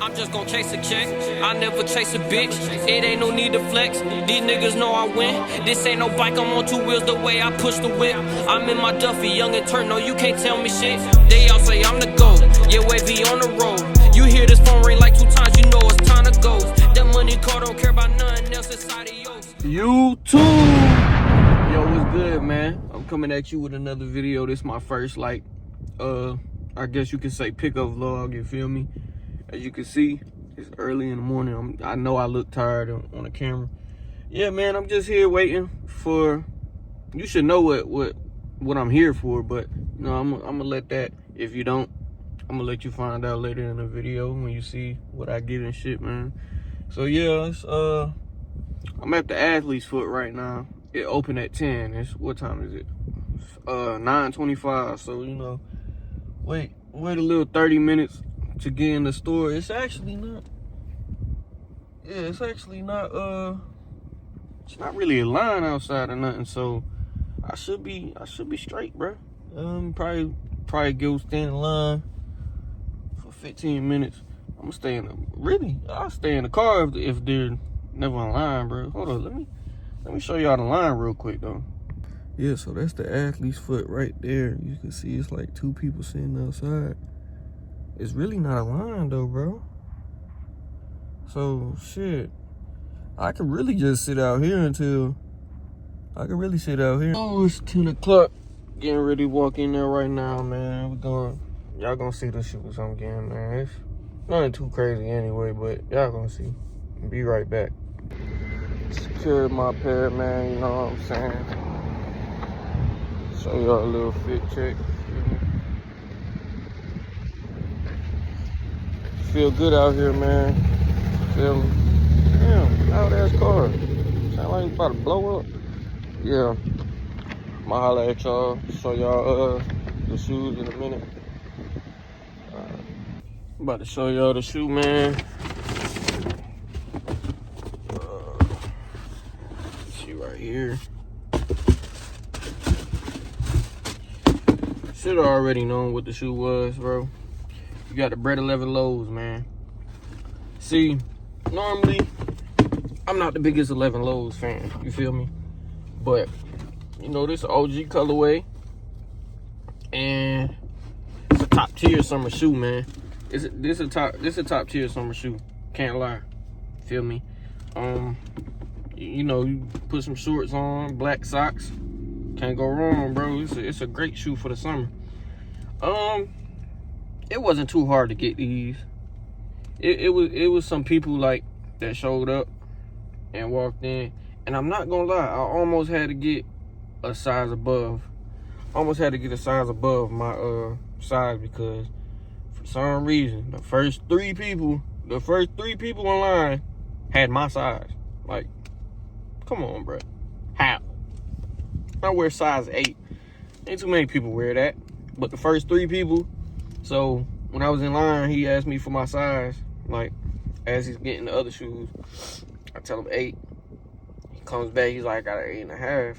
I'm just gon' chase a check. I never chase a bitch. It ain't no need to flex. These niggas know I win. This ain't no bike, I'm on two wheels the way I push the whip. I'm in my Duffy, young and turn, no, you can't tell me shit. They all say I'm the GOAT. Yeah, wavy on the road. You hear this phone ring like 2 times, you know it's time to go. That money call, don't care about nothing else inside of yours. YouTube! Yo, what's good, man? I'm coming at you with another video. This is my first, like, I guess you could say pickup vlog, you feel me? As you can see, it's early in the morning. I know I look tired on the camera. Yeah, man, I'm just here waiting for, you should know what I'm here for, but, you know, I'm gonna let that, if you don't, I'm gonna let you find out later in the video when you see what I get and shit, man. So, yeah, it's, I'm at the Athlete's Foot right now. It opened at 10. What time is it? 9:25, so, you know, wait a little 30 minutes to get in the store. It's actually not, it's not really a line outside or nothing, so I should be straight, bro. Probably go stand in line for 15 minutes. I'll stay in the car if there's never a line, bro. Hold on, let me show y'all the line real quick though. Yeah, so that's the Athlete's Foot right there. You can see it's like 2 people sitting outside. It's really not a line though, bro. So shit, I could really just sit out here until Oh, it's 10 o'clock. Getting ready to walk in there right now, man. Y'all gonna see the shoes I'm getting, man. It's nothing too crazy anyway, but y'all gonna see. Be right back. Secured my pair, man, you know what I'm saying? Show y'all a little fit check. Feel good out here, man. Feel me? Damn, loud ass car. Sound like it's about to blow up. Yeah. I'ma holla at y'all. Show y'all the shoes in a minute. I'm about to show y'all the shoe, man. Right here. Should have already known what the shoe was, bro. You got the Bread 11 lows, man. See, normally I'm not the biggest 11 lows fan, you feel me? But you know, this OG colorway, and it's a top tier summer shoe, man. This a top tier summer shoe. Can't lie, feel me? You know, you put some shorts on, black socks, can't go wrong, bro. It's a great shoe for the summer. It wasn't too hard to get these. It was some people like that showed up and walked in, and I'm not gonna lie, I almost had to get a size above. Almost had to get a size above my size, because for some reason the first three people in line had my size. Like, come on, bro. How? I wear size 8. Ain't too many people wear that. But the first 3 people, so when I was in line, he asked me for my size. Like, as he's getting the other shoes, I tell him 8. He comes back, he's like, I got an 8.5.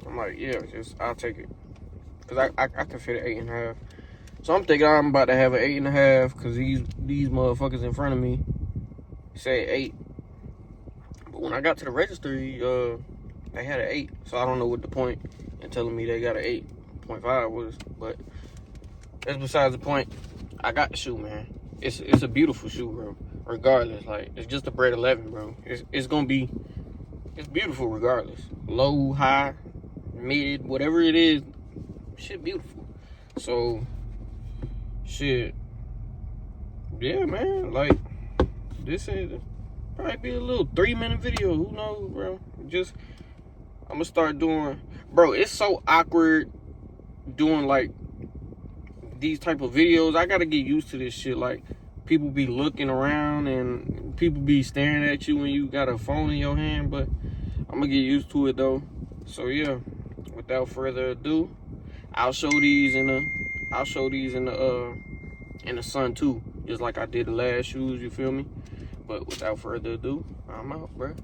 I'm like, yeah, I'll take it. Because I can fit an 8.5. So I'm thinking I'm about to have an 8.5, because these motherfuckers in front of me say 8. When I got to the registry, they had an 8, so I don't know what the point in telling me they got an 8.5 was, but that's besides the point. I got the shoe, man. It's a beautiful shoe, bro. Regardless, like, it's just a Bread 11, bro. It's beautiful regardless. Low, high, mid, whatever it is, shit beautiful. So, shit, yeah, man. Like, this is probably be a little 3-minute video. Who knows, bro? I'm gonna start doing, bro, it's so awkward doing like these type of videos. I gotta get used to this shit. Like, people be looking around and people be staring at you when you got a phone in your hand, but I'm gonna get used to it though. So yeah, without further ado, I'll show these in the sun too, just like I did the last shoes, you feel me? But without further ado, I'm out, bro.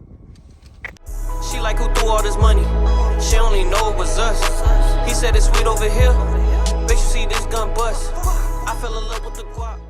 She like, who threw all this money? She only know it was us. He said it's sweet over here. Bitch, you see this gun bust. I fell in love with the guap.